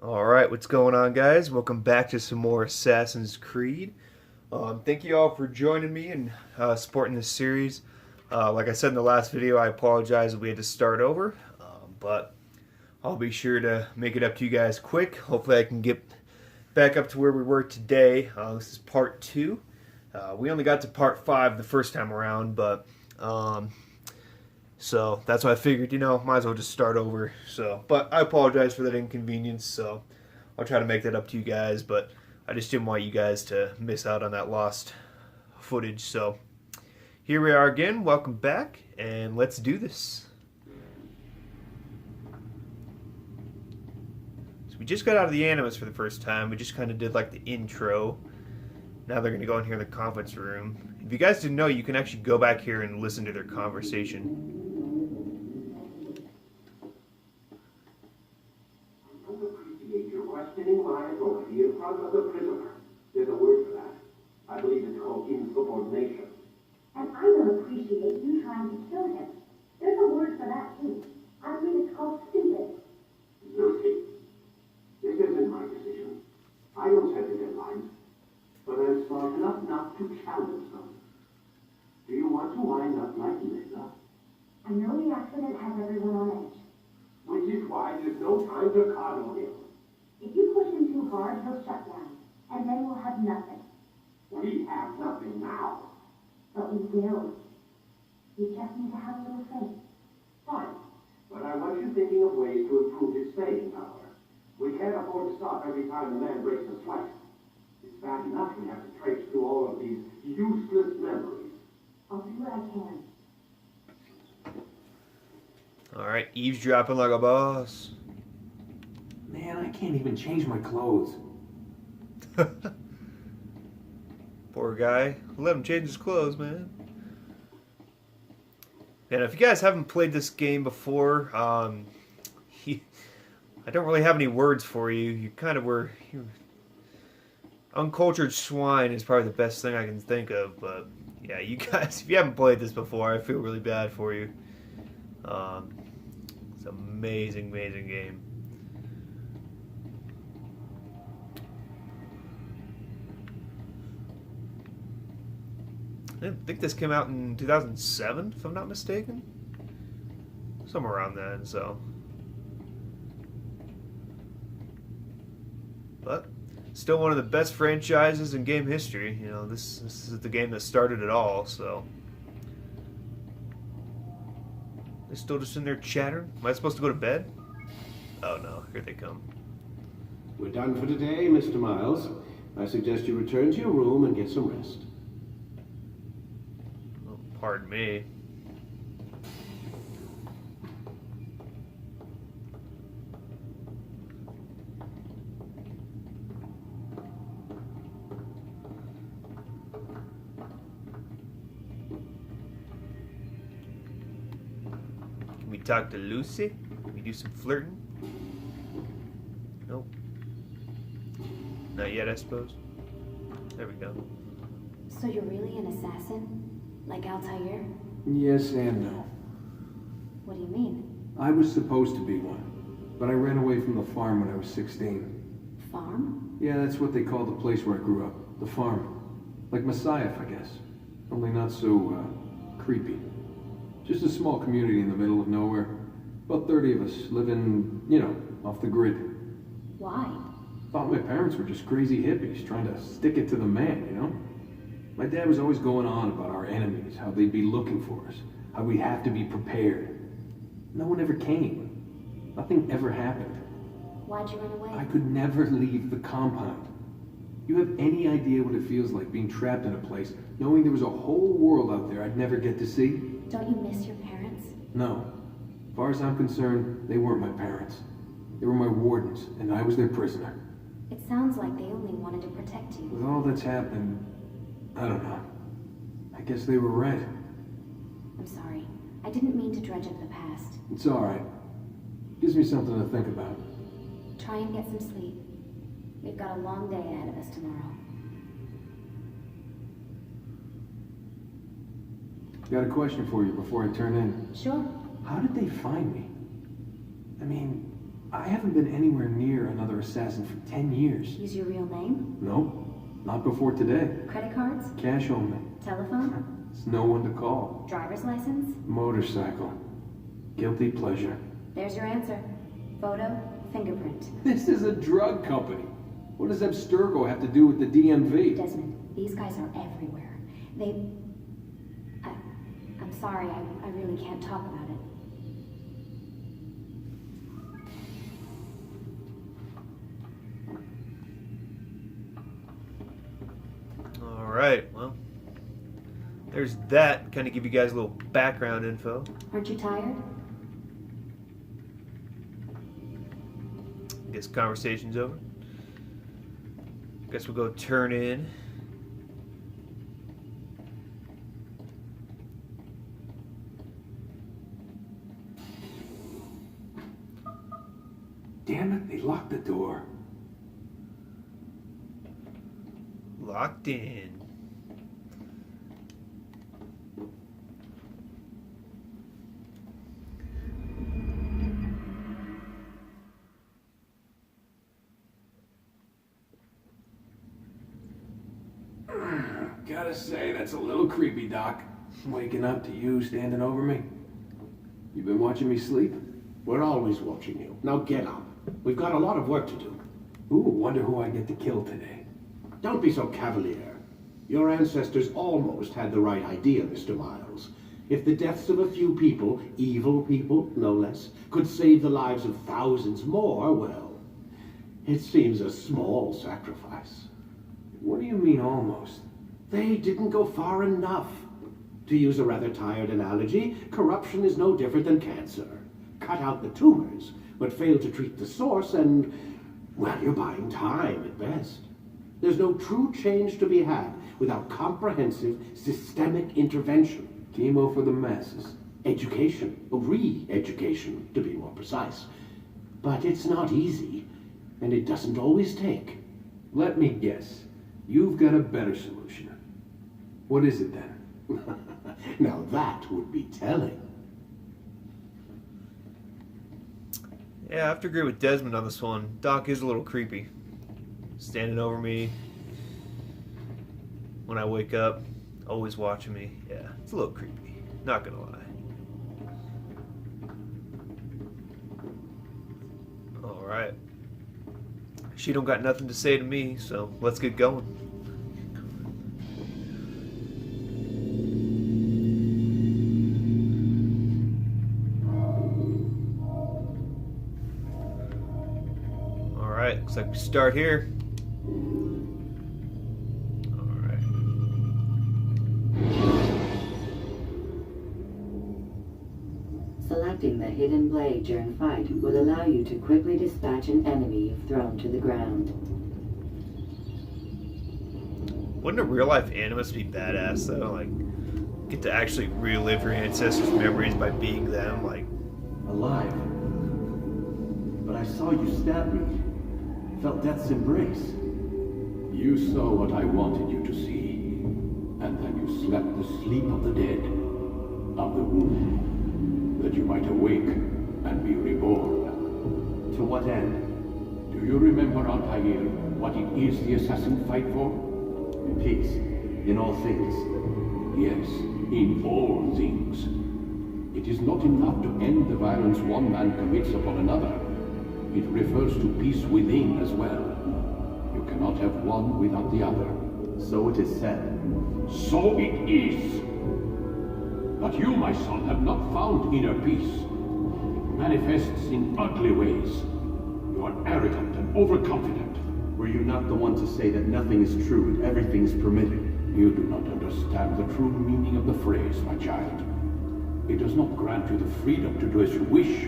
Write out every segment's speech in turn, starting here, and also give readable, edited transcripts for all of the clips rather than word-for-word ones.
Alright, what's going on, guys? Welcome back to some more Assassin's Creed. Thank you all for joining me and supporting this series. Like I said in the last video, I apologize that we had to start over, but I'll be sure to make it up to you guys quick. Hopefully I can get back up to where we were today. This is part 2. We only got to part 5 the first time around, but so that's why I figured, might as well just start over. But I apologize for that inconvenience, so I'll try to make that up to you guys, but I just didn't want you guys to miss out on that lost footage. So here we are again, welcome back, and let's do this. So we just got out of the Animus for the first time. We just kind of did like the intro. Now they're going to go in here in the conference room. If you guys didn't know, you can actually go back here and listen to their conversation. Questioning my authority in front of the prisoner. There's a word for that. I believe it's called insubordination. And I don't appreciate you trying to kill him. There's a word for that too. I believe it's called stupid. Lucy, this isn't my decision. I don't set the deadlines, but I'm smart enough not to challenge them. Do you want to wind up like Linda? I know the accident has everyone on edge. Which is why there's no time to coddle him. If you push him too hard, he'll shut down, and then we'll have nothing. We have nothing now. But we will. You just need to have a little faith. Fine, but I want you thinking of ways to improve his staying power. We can't afford to stop every time the man breaks a sweat. It's bad enough we have to trace through all of these useless memories. I'll do what I can. Alright, eavesdropping like a boss. Man, I can't even change my clothes. Poor guy. Let him change his clothes, man. And if you guys haven't played this game before, I don't really have any words for you. You kind of were... Uncultured swine is probably the best thing I can think of, but yeah, you guys, if you haven't played this before, I feel really bad for you. It's an amazing, amazing game. I think this came out in 2007, if I'm not mistaken. Somewhere around then, so. But still one of the best franchises in game history. You know, this is the game that started it all, so. They're still just in there chattering? Am I supposed to go to bed? Oh no, here they come. We're done for today, Mr. Miles. I suggest you return to your room and get some rest. Oh, pardon me. Can we talk to Lucy? Can we do some flirting? Nope. Not yet, I suppose. There we go. So you're really an assassin? Like Altair? Yes and no. What do you mean? I was supposed to be one, but I ran away from the farm when I was 16. Farm? Yeah, that's what they call the place where I grew up. The farm. Like Messiah, I guess. Only not so, creepy. Just a small community in the middle of nowhere. About 30 of us living, off the grid. Why? Thought my parents were just crazy hippies trying to stick it to the man. My dad was always going on about our enemies, how they'd be looking for us, how we'd have to be prepared. No one ever came. Nothing ever happened. Why'd you run away? I could never leave the compound. You have any idea what it feels like being trapped in a place, knowing there was a whole world out there I'd never get to see? Don't you miss your parents? No. As far as I'm concerned, they weren't my parents. They were my wardens, and I was their prisoner. It sounds like they only wanted to protect you. With all that's happened, I don't know. I guess they were right. I'm sorry. I didn't mean to dredge up the past. It's alright. Gives me something to think about. Try and get some sleep. We've got a long day ahead of us tomorrow. Got a question for you before I turn in. Sure. How did they find me? I mean, I haven't been anywhere near another assassin for 10 years. Use your real name? No, not before today. Credit cards? Cash only. Telephone? There's no one to call. Driver's license? Motorcycle. Guilty pleasure. There's your answer. Photo, fingerprint. This is a drug company. What does Abstergo have to do with the DMV? Desmond, these guys are everywhere. I'm sorry, I really can't talk about it. Alright, well, there's that. Kind of give you guys a little background info. Aren't you tired? Guess conversation's over. Guess we'll go turn in. Damn it, they locked the door. Locked in. Gotta say, that's a little creepy, Doc. Waking up to you standing over me. You been watching me sleep? We're always watching you. Now get up. We've got a lot of work to do. Ooh, wonder who I get to kill today. Don't be so cavalier. Your ancestors almost had the right idea, Mr. Miles. If the deaths of a few people, evil people, no less, could save the lives of thousands more, well, it seems a small sacrifice. What do you mean, almost? They didn't go far enough. To use a rather tired analogy, corruption is no different than cancer. Cut out the tumors, but fail to treat the source, and, well, you're buying time at best. There's no true change to be had without comprehensive, systemic intervention. Chemo for the masses. Education, re-education, to be more precise. But it's not easy, and it doesn't always take. Let me guess. You've got a better solution. What is it then? Now that would be telling. Yeah, I have to agree with Desmond on this one. Doc is a little creepy. Standing over me when I wake up, always watching me. Yeah, it's a little creepy. Not gonna lie. Alright. She don't got nothing to say to me, so let's get going. Alright, looks like we start here. Alright. Selecting the hidden blade during fight will allow you to quickly dispatch an enemy you've thrown to the ground. Wouldn't a real life Animus be badass though? Like, get to actually relive your ancestors' memories by being them, like. Alive. But I saw you stab me. Felt death's embrace. You saw what I wanted you to see, and then you slept the sleep of the dead, of the womb, that you might awake and be reborn. To what end? Do you remember, Altair, what it is the assassin fight for? Peace. In all things. Yes, in all things. It is not enough to end the violence one man commits upon another. It refers to peace within as well. You cannot have one without the other. So it is said. So it is. But you, my son, have not found inner peace. It manifests in ugly ways. You are arrogant and overconfident. Were you not the one to say that nothing is true and everything is permitted? You do not understand the true meaning of the phrase, my child. It does not grant you the freedom to do as you wish.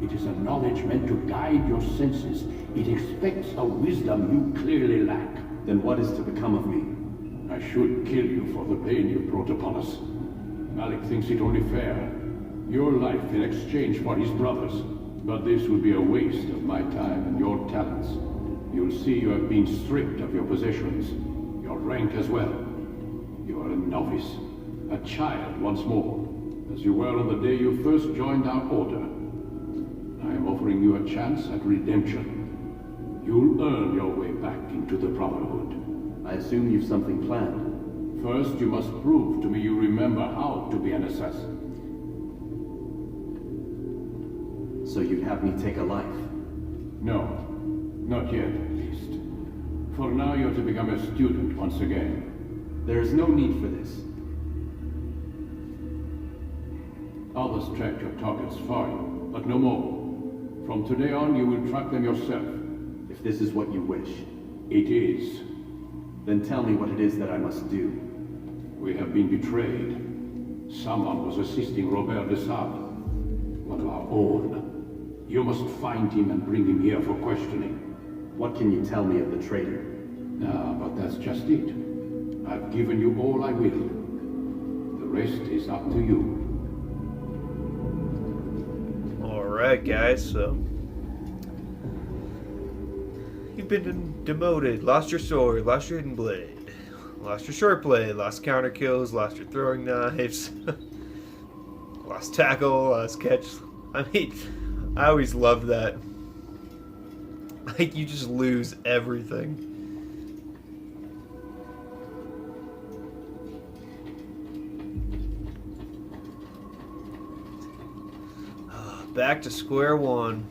It is a knowledge meant to guide your senses. It expects a wisdom you clearly lack. Then what is to become of me? I should kill you for the pain you brought upon us. Malik thinks it only fair. Your life in exchange for his brother's. But this would be a waste of my time and your talents. You'll see you have been stripped of your possessions, your rank as well. You are a novice, a child once more, as you were on the day you first joined our order. I I'm offering you a chance at redemption. You'll earn your way back into the Brotherhood. I assume you've something planned. First, you must prove to me you remember how to be an assassin. So you'd have me take a life? No, not yet, at least. For now, you're to become a student once again. There is no need for this. Others track your targets for you, but no more. From today on, you will track them yourself. If this is what you wish. It is. Then tell me what it is that I must do. We have been betrayed. Someone was assisting Robert de Sable, one of our own. You must find him and bring him here for questioning. What can you tell me of the traitor? But that's just it. I've given you all I will. The rest is up to you. Alright, guys, so you've been demoted, lost your sword, lost your hidden blade, lost your short blade, lost counter kills, lost your throwing knives, lost tackle, lost catch. I mean, I always loved that. Like, you just lose everything. Back to square one.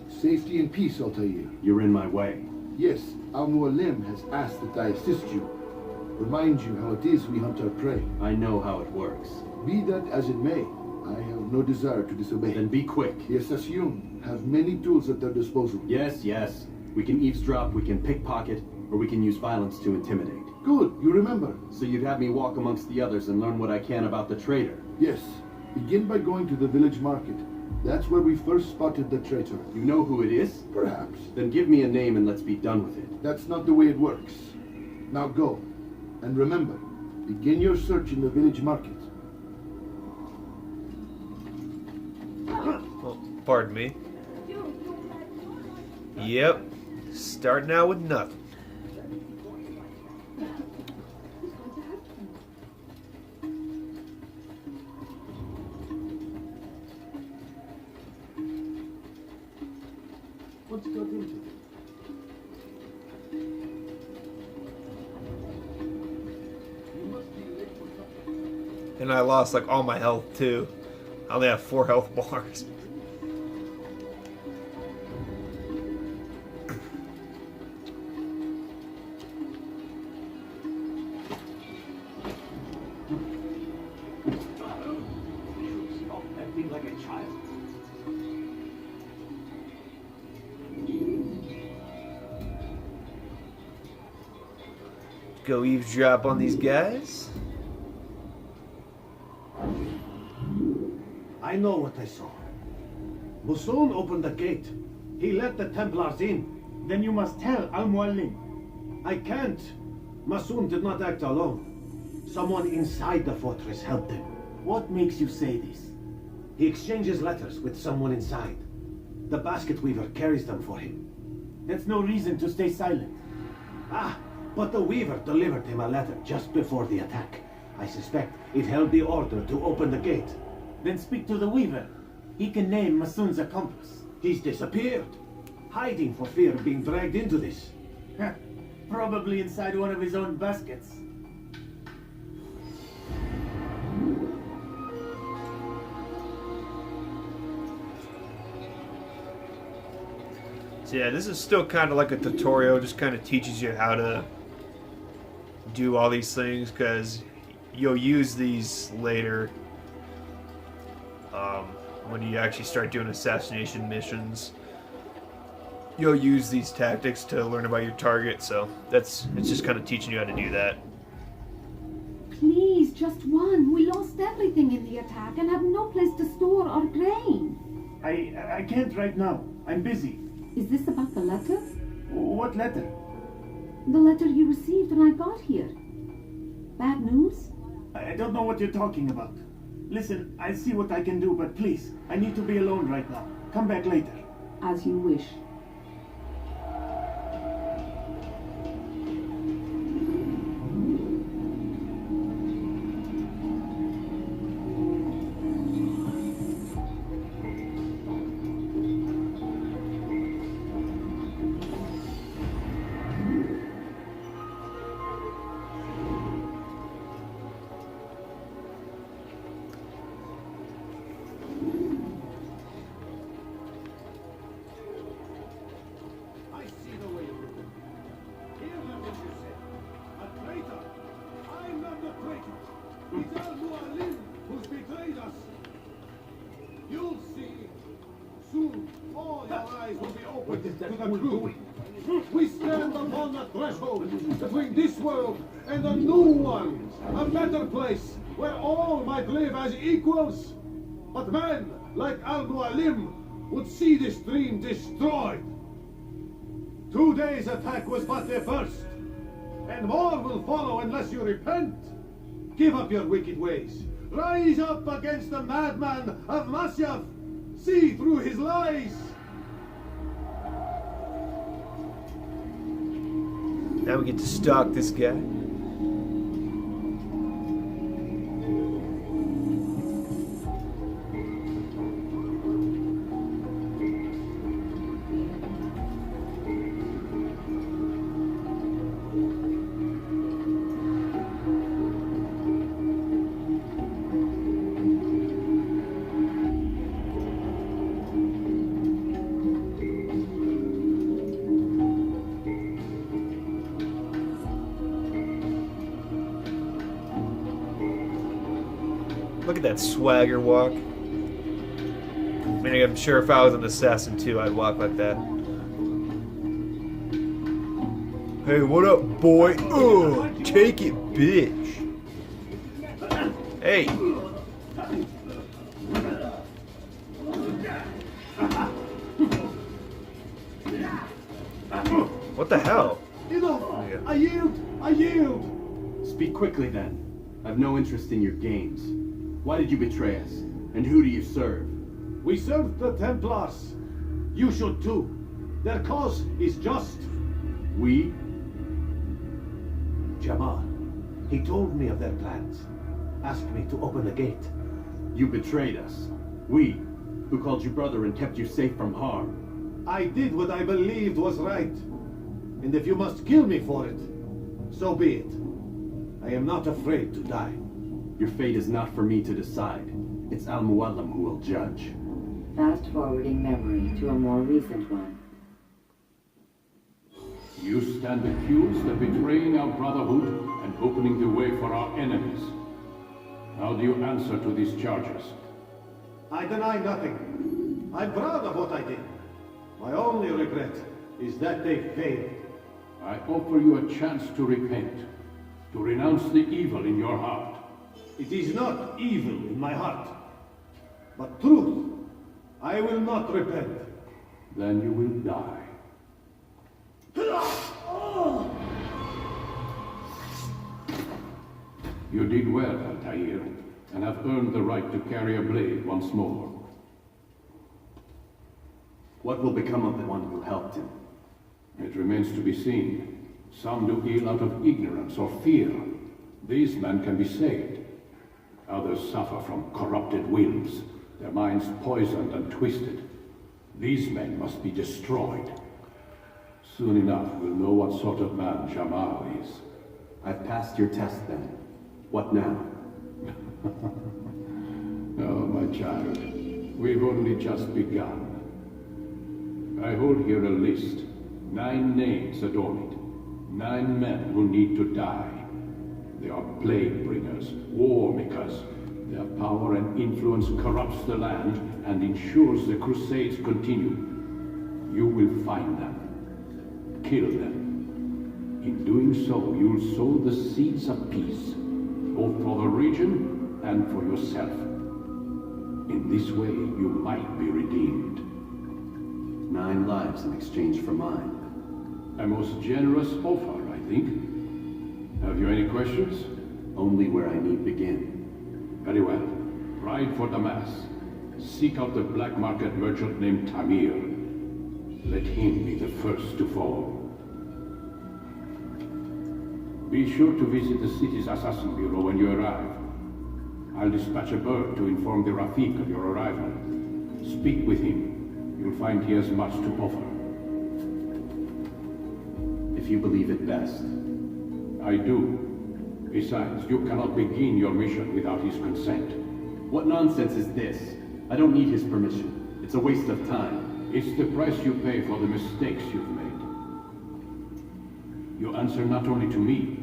Safety and peace, Altair. You're in my way. Yes, Al-Mualim has asked that I assist you. Remind you how it is we hunt our prey. I know how it works. Be that as it may, I have no desire to disobey. Then be quick. The Assassin have many tools at their disposal. Yes, yes. We can eavesdrop, we can pickpocket, or we can use violence to intimidate. Good, you remember. So you'd have me walk amongst the others and learn what I can about the traitor? Yes. Begin by going to the village market. That's where we first spotted the traitor. You know who it is? Perhaps. Then give me a name and let's be done with it. That's not the way it works. Now go. And remember, begin your search in the village market. Oh, pardon me. Yep. Starting out with nothing. What's got into it? And I lost like all my health too. I only have 4 health bars. Stop acting like a child. Go eavesdrop on these guys. I know what I saw. Musul opened the gate. He let the Templars in. Then you must tell Al-Mualim. I can't. Masoon did not act alone. Someone inside the fortress helped him. What makes you say this? He exchanges letters with someone inside. The basket weaver carries them for him. That's no reason to stay silent. Ah, but the weaver delivered him a letter just before the attack. I suspect it held the order to open the gate. Then speak to the weaver. He can name Masoon's accomplice. He's disappeared, hiding for fear of being dragged into this. Probably inside one of his own baskets. So yeah, this is still kind of like a tutorial, just kind of teaches you how to do all these things, because you'll use these later when you actually start doing assassination missions. You'll use these tactics to learn about your target, so it's just kind of teaching you how to do that. Please, just one. We lost everything in the attack and have no place to store our grain. I can't right now. I'm busy. Is this about the letter? What letter? The letter you received when I got here. Bad news? I don't know what you're talking about. Listen, I'll see what I can do, but please, I need to be alone right now. Come back later. As you wish. open to the truth. We stand upon the threshold between this world and a new one, a better place where all might live as equals. But men like Al-Mualim would see this dream destroyed. Today's attack was but the first, and more will follow unless you repent. Give up your wicked ways. Rise up against the madman of Masyaf. See through his lies. Now we get to stalk this guy. Look at that swagger walk. I mean, I'm sure if I was an assassin too, I'd walk like that. Hey, what up, boy? Ugh, take it, bitch. Hey. What the hell? I yield! I yield! Speak quickly then. I've no interest in your games. Why did you betray us? And who do you serve? We serve the Templars. You should too. Their cause is just. We? Jamal. He told me of their plans. Asked me to open the gate. You betrayed us. We, who called you brother and kept you safe from harm. I did what I believed was right. And if you must kill me for it, so be it. I am not afraid to die. Your fate is not for me to decide. It's Al-Mualim who will judge. Fast-forwarding memory to a more recent one. You stand accused of betraying our brotherhood and opening the way for our enemies. How do you answer to these charges? I deny nothing. I'm proud of what I did. My only regret is that they failed. I offer you a chance to repent, to renounce the evil in your heart. It is not evil in my heart, but truth. I will not repent. Then you will die. You did well, Altair, and have earned the right to carry a blade once more. What will become of the one who helped him? It remains to be seen. Some do ill out of ignorance or fear. These men can be saved. Others suffer from corrupted wills, their minds poisoned and twisted. These men must be destroyed. Soon enough, we'll know what sort of man Jamal is. I've passed your test then. What now? Oh, my child, we've only just begun. I hold here a list. 9 names adorn it. 9 men who need to die. They are plague bringers, war makers. Their power and influence corrupts the land and ensures the crusades continue. You will find them. Kill them. In doing so, you'll sow the seeds of peace, both for the region and for yourself. In this way, you might be redeemed. 9 lives in exchange for mine. A most generous offer, I think. Have you any questions? Only where I need begin. Very well. Ride for Damas. Seek out the black market merchant named Tamir. Let him be the first to fall. Be sure to visit the city's assassin bureau when you arrive. I'll dispatch a bird to inform the Rafiq of your arrival. Speak with him. You'll find he has much to offer. If you believe it best. I do. Besides, you cannot begin your mission without his consent. What nonsense is this? I don't need his permission. It's a waste of time. It's the price you pay for the mistakes you've made. You answer not only to me,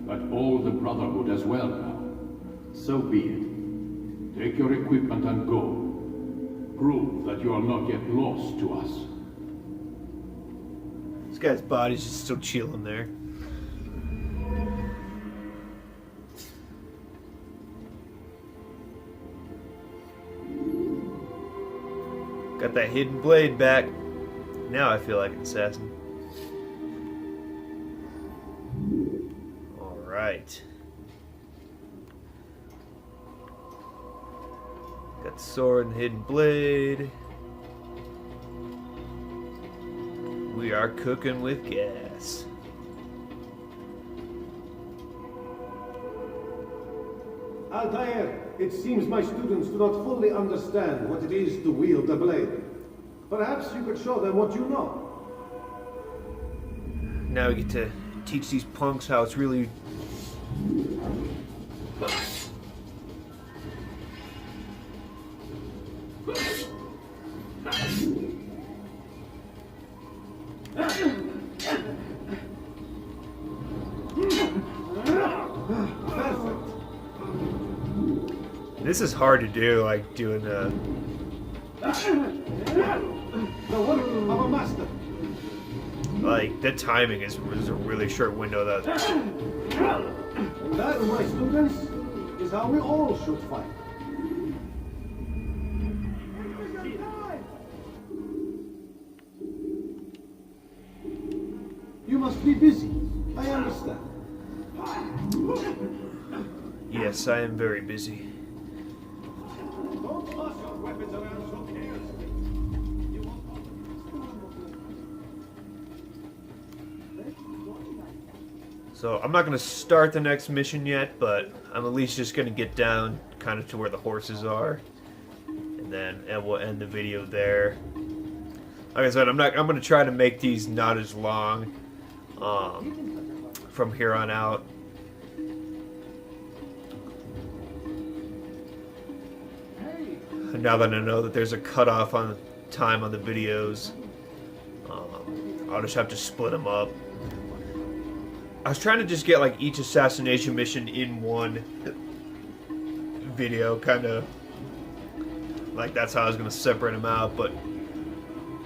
but all the Brotherhood as well now. So be it. Take your equipment and go. Prove that you are not yet lost to us. This guy's body's just still chilling there. Got that hidden blade back. Now I feel like an assassin. Alright. Got the sword and the hidden blade. We are cooking with gas. Altair, it seems my students do not fully understand what it is to wield a blade. Perhaps you could show them what you know. Now we get to teach these punks how it's really... This is hard to do, like doing the work of a master. Like the timing is a really short window. That My students, is how we all should fight. You must be busy. I understand. Yes, I am very busy. Don't toss your weapons around so carelessly. So I'm not going to start the next mission yet, but I'm at least just going to get down kind of to where the horses are, and then we'll end the video there. Like I said, I'm going to try to make these not as long from here on out. Now that I know that there's a cutoff on time on the videos, I'll just have to split them up. I was trying to just get like each assassination mission in one video, kind of like that's how I was going to separate them out, but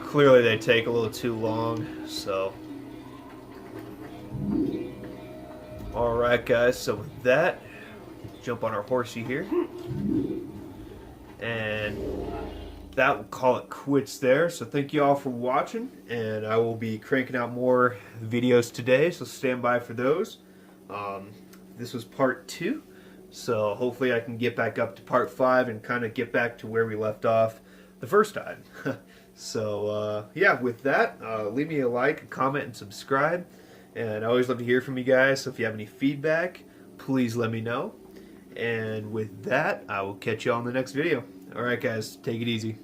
clearly they take a little too long, so. Alright guys, so with that, jump on our horsey here. And that will call it quits there. So thank you all for watching, and I will be cranking out more videos today, so stand by for those. This was part 2, so hopefully I can get back up to part 5 and kind of get back to where we left off the first time. So yeah, with that, leave me a like, a comment, and subscribe. And I always love to hear from you guys, so if you have any feedback, please let me know. And with that, I will catch you all in the next video. Alright guys, take it easy.